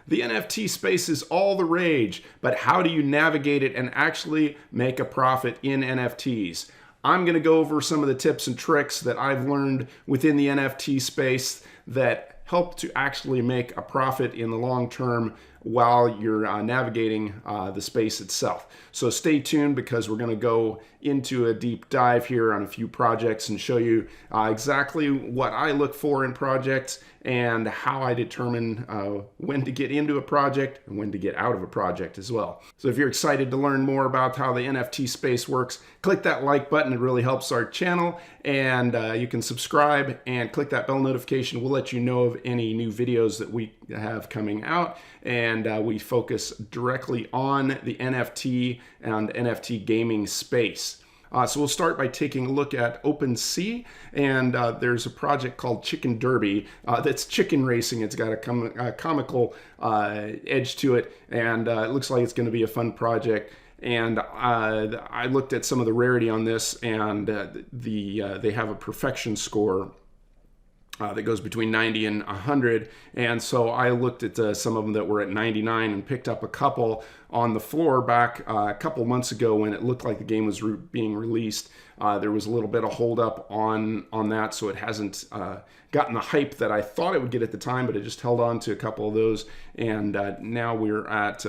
The NFT space is all the rage, but how do you navigate it and actually make a profit in NFTs? I'm going to go over some of the tips and tricks that I've learned within the NFT space that help to actually make a profit in the long term while you're navigating the space itself. So stay tuned, because we're going to go into a deep dive here on a few projects and show you exactly what I look for in projects and how I determine when to get into a project and when to get out of a project as well. So if you're excited to learn more about how the NFT space works, click that like button. It really helps our channel, and you can subscribe and click that bell notification. We'll let you know of any new videos that we have coming out, and we focus directly on the NFT and NFT gaming space. So we'll start by taking a look at OpenSea, and there's a project called Chicken Derby that's chicken racing. It's got a comical edge to it, and it looks like it's going to be a fun project. And I looked at some of the rarity on this, and they have a perfection score that goes between 90 and 100, and so I looked at some of them that were at 99 and picked up a couple on the floor back a couple months ago when it looked like the game was being released. There was a little bit of holdup on that, so it hasn't gotten the hype that I thought it would get at the time, but it just held on to a couple of those, and now we're at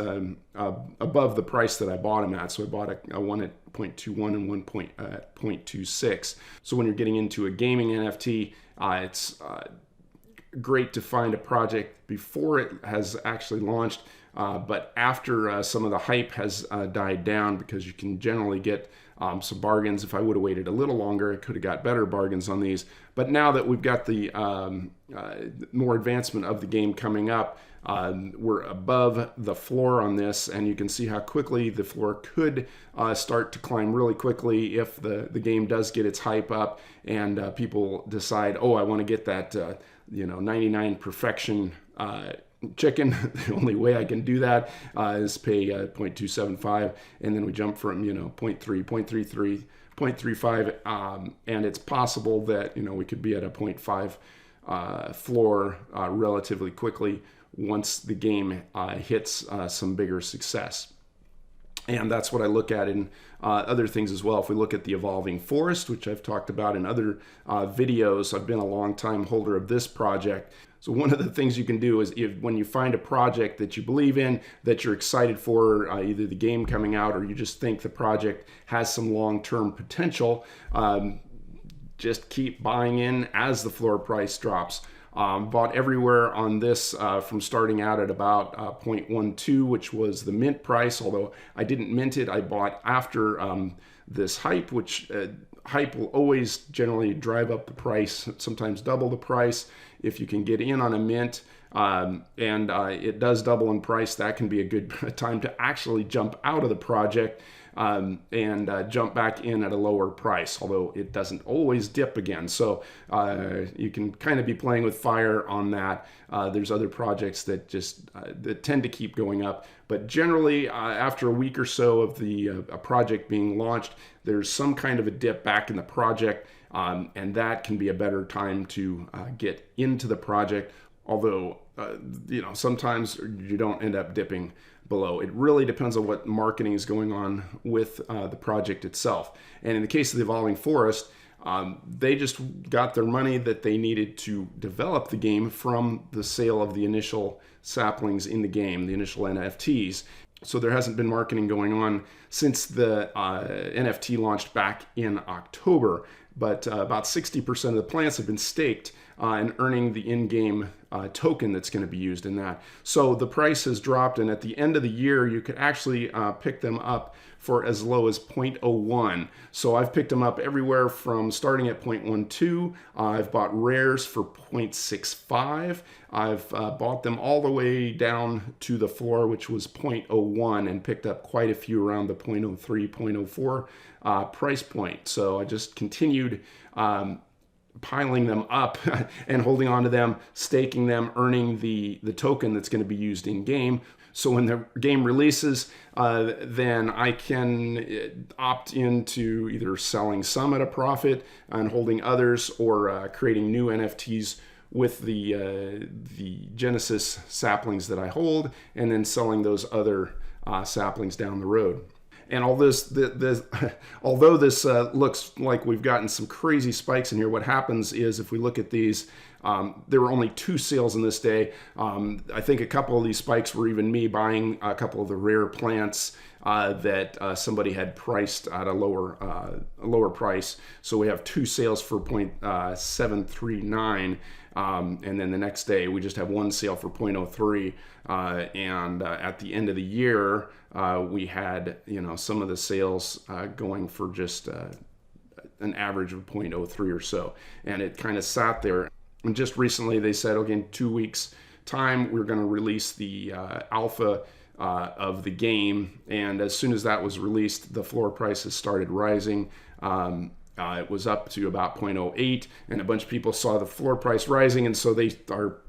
above the price that I bought them at. So I bought a one at 0.21 and one at 0.26. So when you're getting into a gaming NFT, it's great to find a project before it has actually launched, but after some of the hype has died down, because you can generally get some bargains. If I would have waited a little longer, I could have got better bargains on these. But now that we've got the more advancement of the game coming up, we're above the floor on this, and you can see how quickly the floor could start to climb really quickly if the game does get its hype up and people decide, oh, I want to get that 99 perfection chicken. The only way I can do that is pay 0.275, and then we jump from 0.3, 0.33, 0.35, and it's possible that we could be at a 0.5 floor relatively quickly once the game hits some bigger success. And that's what I look at in other things as well. If we look at the evolving forest, which I've talked about in other videos, I've been a long time holder of this project. So one of the things you can do is, when you find a project that you believe in, that you're excited for, either the game coming out or you just think the project has some long-term potential, just keep buying in as the floor price drops. Bought everywhere on this from starting out at about 0.12, which was the mint price. Although I didn't mint it, I bought after this hype, which hype will always generally drive up the price, sometimes double the price. If you can get in on a mint and it does double in price, that can be a good time to actually jump out of the project and jump back in at a lower price, although it doesn't always dip again. So you can kind of be playing with fire on that. There's other projects that just that tend to keep going up, but generally after a week or so of a project being launched, there's some kind of a dip back in the project, and that can be a better time to get into the project. Although sometimes you don't end up dipping below. It really depends on what marketing is going on with the project itself. And in the case of the Evolving Forest, they just got their money that they needed to develop the game from the sale of the initial saplings in the game, the initial NFTs. So there hasn't been marketing going on since the NFT launched back in October, but about 60% of the plants have been staked and earning the in-game token that's going to be used in that. So the price has dropped, and at the end of the year, you could actually pick them up for as low as 0.01. So I've picked them up everywhere from starting at 0.12. I've bought rares for 0.65. I've bought them all the way down to the floor, which was 0.01, and picked up quite a few around the 0.03, 0.04 price point. So I just continued piling them up and holding on to them, staking them, earning the token that's going to be used in game. So when the game releases, then I can opt into either selling some at a profit and holding others, or creating new NFTs with the Genesis saplings that I hold, and then selling those other saplings down the road. And all this, although this looks like we've gotten some crazy spikes in here, what happens is if we look at these, there were only 2 sales in this day. I think a couple of these spikes were even me buying a couple of the rare plants that somebody had priced at a lower price. So we have 2 sales for 0.739. And then the next day we just have 1 sale for 0.03. And at the end of the year, we had, some of the sales going for just an average of 0.03 or so. And it kind of sat there. And just recently they said, okay, in 2 weeks time, we're going to release the alpha of the game. And as soon as that was released, the floor prices started rising. It was up to about 0.08, and a bunch of people saw the floor price rising, and so they are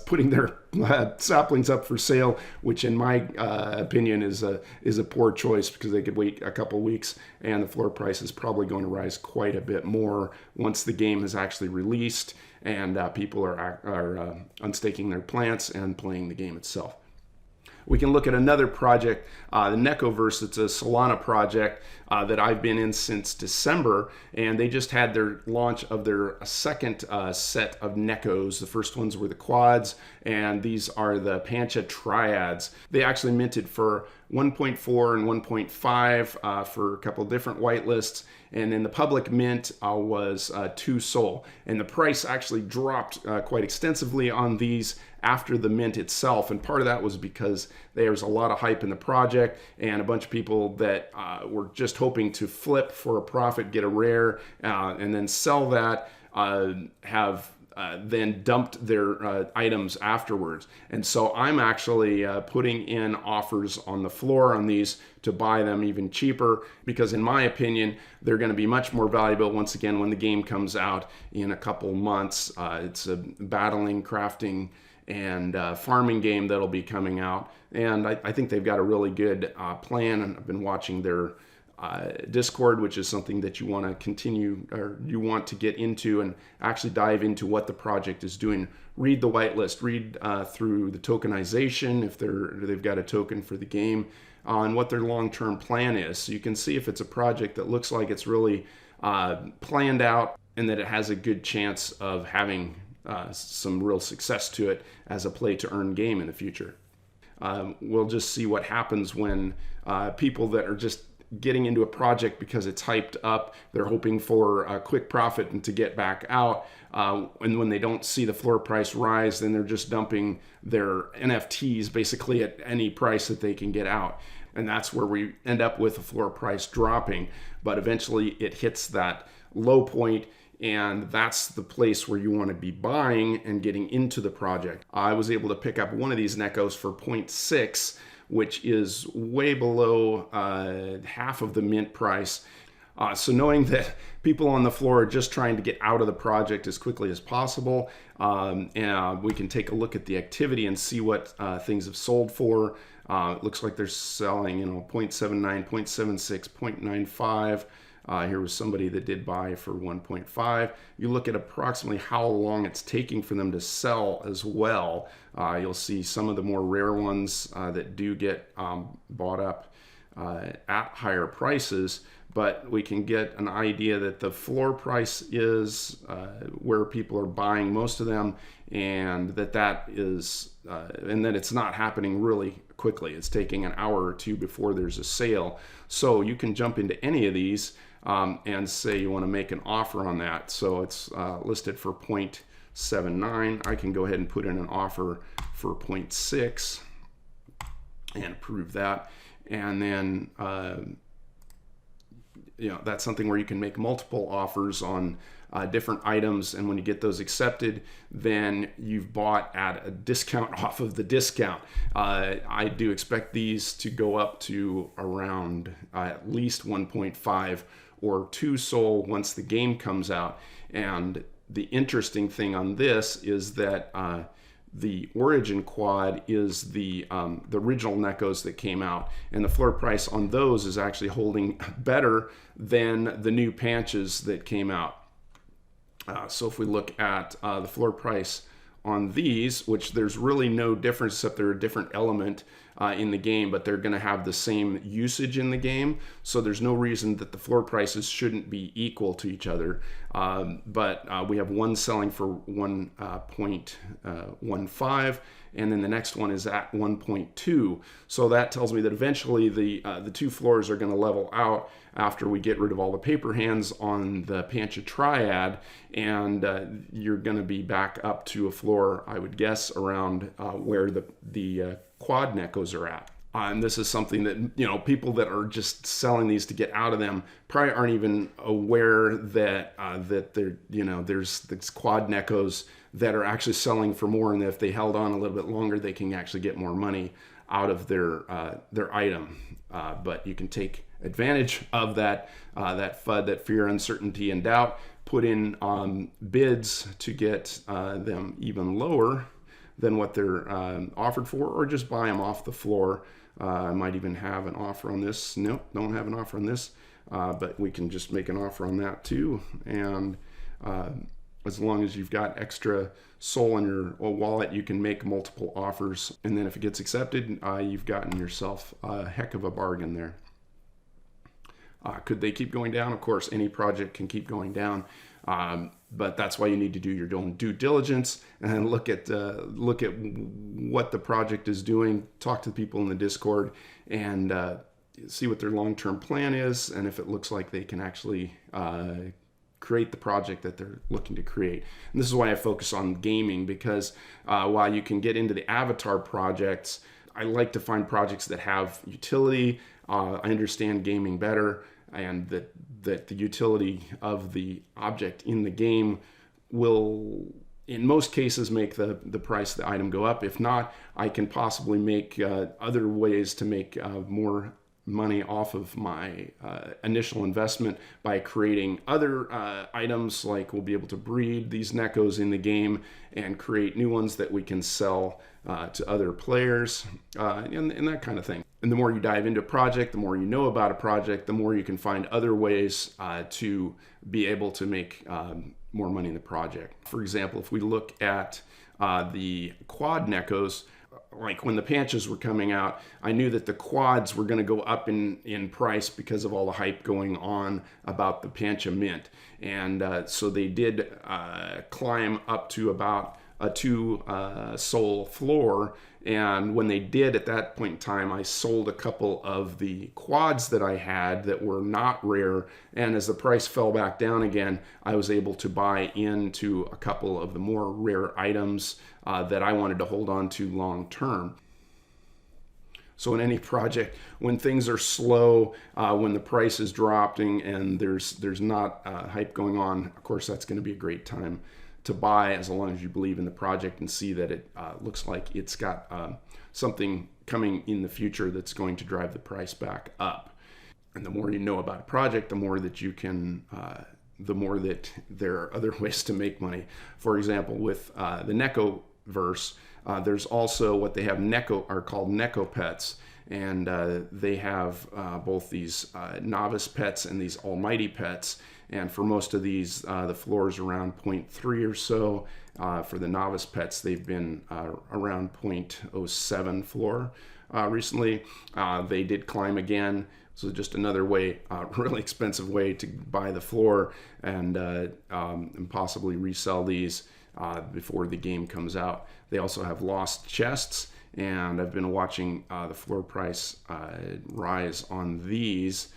putting their saplings up for sale, which in my opinion is a poor choice, because they could wait a couple weeks, and the floor price is probably going to rise quite a bit more once the game is actually released, and people are unstaking their plants and playing the game itself. We can look at another project, the Necoverse. It's a Solana project that I've been in since December, and they just had their launch of their second set of Necos. The first ones were the quads, and these are the Pancha triads. They actually minted for 1.4 and 1.5 for a couple different whitelists, and then the public mint was 2 SOL. And the price actually dropped quite extensively on these after the mint itself, and part of that was because there's a lot of hype in the project, and a bunch of people that were just hoping to flip for a profit, get a rare, and then sell that, have then dumped their items afterwards. And so I'm actually putting in offers on the floor on these to buy them even cheaper, because in my opinion, they're going to be much more valuable once again when the game comes out in a couple months. It's a battling, crafting, and farming game that'll be coming out. And I think they've got a really good plan, and I've been watching their Discord, which is something that you want to continue, or you want to get into and actually dive into what the project is doing. Read the whitelist, read through the tokenization, if they've got a token for the game, and what their long-term plan is. So you can see if it's a project that looks like it's really planned out, and that it has a good chance of having some real success to it as a play-to-earn game in the future. We'll just see what happens when people that are just getting into a project because it's hyped up, they're hoping for a quick profit and to get back out, and when they don't see the floor price rise, then they're just dumping their NFTs basically at any price that they can get out. And that's where we end up with the floor price dropping, but eventually it hits that low point, and that's the place where you want to be buying and getting into the project. I was able to pick up one of these Necos for 0.6, which is way below half of the mint price. So knowing that people on the floor are just trying to get out of the project as quickly as possible, and we can take a look at the activity and see what things have sold for. It looks like they're selling, 0.79, 0.76, 0.95. Here was somebody that did buy for 1.5. You look at approximately how long it's taking for them to sell as well. You'll see some of the more rare ones that do get bought up at higher prices, but we can get an idea that the floor price is where people are buying most of them, and that is and that it's not happening really quickly. It's taking an hour or two before there's a sale. So you can jump into any of these and say you want to make an offer on that. So it's listed for 0.79. I can go ahead and put in an offer for 0.6 and approve that. And then, that's something where you can make multiple offers on different items, and when you get those accepted, then you've bought at a discount off of the discount. I do expect these to go up to around at least 1.5 or 2 SOL once the game comes out. And the interesting thing on this is that the origin quad is the original Necos that came out, and the floor price on those is actually holding better than the new Panchas that came out. So if we look at the floor price on these, which there's really no difference except they're a different element in the game, but they're going to have the same usage in the game. So there's no reason that the floor prices shouldn't be equal to each other. But we have one selling for 1.15, and then the next one is at 1.2. So that tells me that eventually the two floors are going to level out after we get rid of all the paper hands on the Pancha Triad, and you're going to be back up to a floor, I would guess, around where the quad Nekos are at. And this is something that, people that are just selling these to get out of them probably aren't even aware that that there's these quad Nekos that are actually selling for more, and if they held on a little bit longer, they can actually get more money out of their item. But you can take advantage of that FUD, that fear, uncertainty, and doubt. Put in bids to get them even lower than what they're offered for, or just buy them off the floor. I might even have an offer on this. Nope, don't have an offer on this, but we can just make an offer on that too. And as long as you've got extra Sol in your wallet, you can make multiple offers. And then if it gets accepted, you've gotten yourself a heck of a bargain there. Could they keep going down? Of course, any project can keep going down. But that's why you need to do your own due diligence and look at what the project is doing. Talk to the people in the Discord and see what their long-term plan is, and if it looks like they can actually create the project that they're looking to create. And this is why I focus on gaming, because while you can get into the avatar projects, I like to find projects that have utility. I understand gaming better, and that the utility of the object in the game will, in most cases, make the price of the item go up. If not, I can possibly make other ways to make more money off of my initial investment by creating other items, like we'll be able to breed these Nekos in the game and create new ones that we can sell to other players and that kind of thing. And the more you dive into a project, the more you know about a project, the more you can find other ways to be able to make more money in the project. For example, if we look at the quad Nekos, like when the Panchas were coming out, I knew that the quads were going to go up in price because of all the hype going on about the Pancha mint. And so they did climb up to about a 2 Sol floor. And when they did, at that point in time, I sold a couple of the quads that I had that were not rare. And as the price fell back down again, I was able to buy into a couple of the more rare items that I wanted to hold on to long term. So in any project, when things are slow, when the price is dropping and there's not hype going on, of course, that's going to be a great time to buy, as long as you believe in the project and see that it looks like it's got something coming in the future that's going to drive the price back up. And the more you know about a project, the more that you can, the more that there are other ways to make money. For example, with the Neko verse, there's also what they have are called Neko pets. And they have both these novice pets and these almighty pets. And for most of these, the floor is around 0.3 or so. For the novice pets, they've been around 0.07 floor recently. They did climb again. So just another way, really expensive way to buy the floor and possibly resell these before the game comes out. They also have lost chests. And I've been watching the floor price rise on these.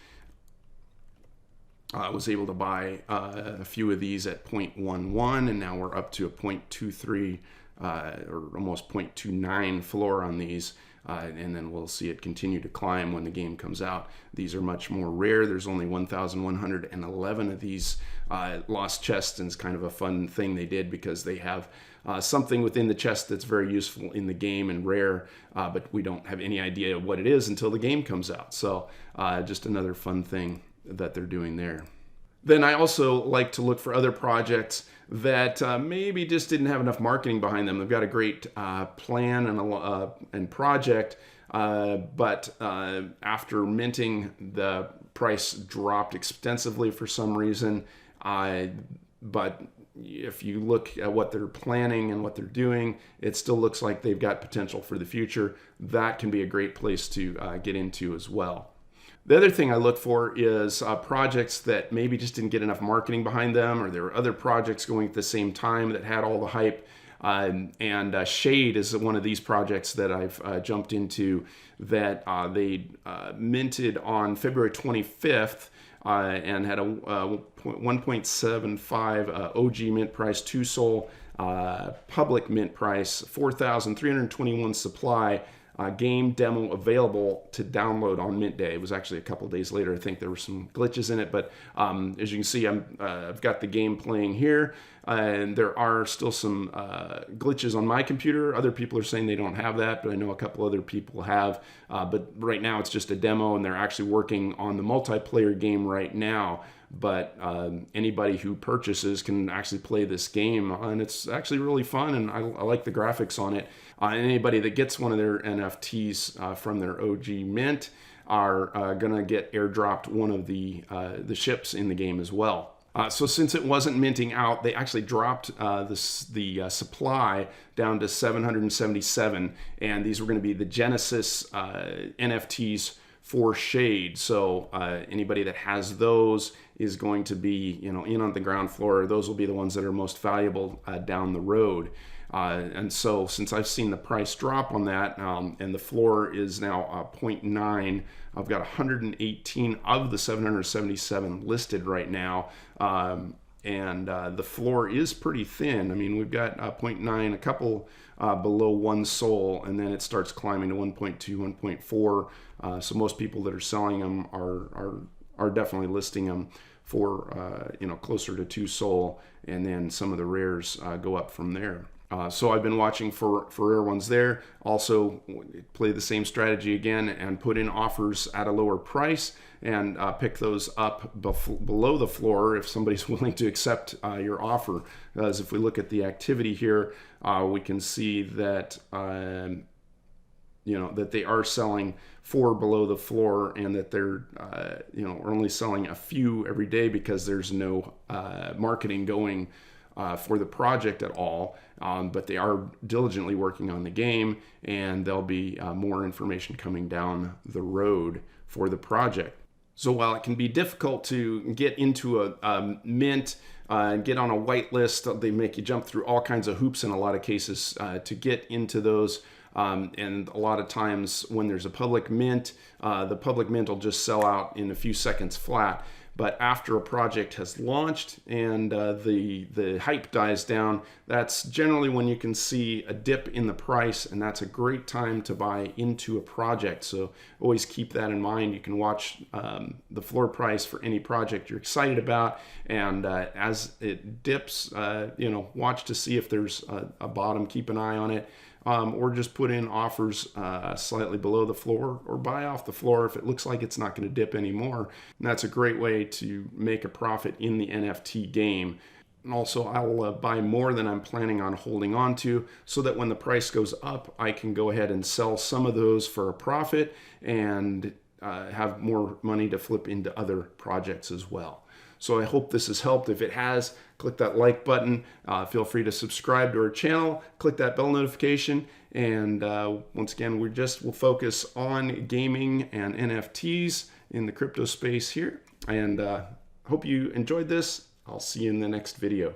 I was able to buy a few of these at 0.11, and now we're up to a 0.23 or almost 0.29 floor on these. And then we'll see it continue to climb when the game comes out. These are much more rare. There's only 1,111 of these lost chests, and it's kind of a fun thing they did because they have something within the chest that's very useful in the game and rare, but we don't have any idea what it is until the game comes out. So just another fun thing that they're doing there. Then I also like to look for other projects that maybe just didn't have enough marketing behind them. They've got a great plan and project, but after minting, the price dropped extensively for some reason. But if you look at what they're planning and what they're doing, it still looks like they've got potential for the future. That can be a great place to get into as well. The other thing I look for is projects that maybe just didn't get enough marketing behind them, or there were other projects going at the same time that had all the hype. Shade is one of these projects that I've jumped into that they minted on February 25th and had a 1.75 OG mint price, 2 SOL public mint price, 4,321 supply. Game demo available to download on mint day. It was actually a couple days later. I think there were some glitches in it, but as you can see, I've got the game playing here, and there are still some glitches on my computer. Other people are saying they don't have that, but I know a couple other people have. But right now it's just a demo, and they're actually working on the multiplayer game right now. But anybody who purchases can actually play this game, and it's actually really fun, and I like the graphics on it. Anybody that gets one of their NFTs from their OG mint are going to get airdropped one of the ships in the game as well. So since it wasn't minting out, they actually dropped the supply down to 777, and these were going to be the Genesis NFTs for Shade. So anybody that has those is going to be, in on the ground floor. Those will be the ones that are most valuable down the road. And so since I've seen the price drop on that, and the floor is now 0.9, I've got 118 of the 777 listed right now. And the floor is pretty thin. I mean, we've got 0.9, a couple below 1 SOL, and then it starts climbing to 1.2, 1.4. So most people that are selling them are definitely listing them for closer to 2 SOL, and then some of the rares go up from there. So I've been watching for rare ones there. Also play the same strategy again and put in offers at a lower price and pick those up below the floor if somebody's willing to accept your offer. As if we look at the activity here, we can see that that they are selling for below the floor, and that they're only selling a few every day because there's no marketing going for the project at all, but they are diligently working on the game, and there'll be more information coming down the road for the project. So while it can be difficult to get into a mint and get on a whitelist, they make you jump through all kinds of hoops in a lot of cases to get into those. And a lot of times when there's a public mint, the public mint will just sell out in a few seconds flat. But after a project has launched and the hype dies down, that's generally when you can see a dip in the price, and that's a great time to buy into a project. So always keep that in mind. You can watch the floor price for any project you're excited about, and as it dips, watch to see if there's a bottom. Keep an eye on it. Or just put in offers slightly below the floor, or buy off the floor if it looks like it's not going to dip anymore. And that's a great way to make a profit in the NFT game. And also, I'll buy more than I'm planning on holding on to, so that when the price goes up, I can go ahead and sell some of those for a profit and have more money to flip into other projects as well. So I hope this has helped. If it has, click that like button. Feel free to subscribe to our channel. Click that bell notification. And once again, we'll focus on gaming and NFTs in the crypto space here. And hope you enjoyed this. I'll see you in the next video.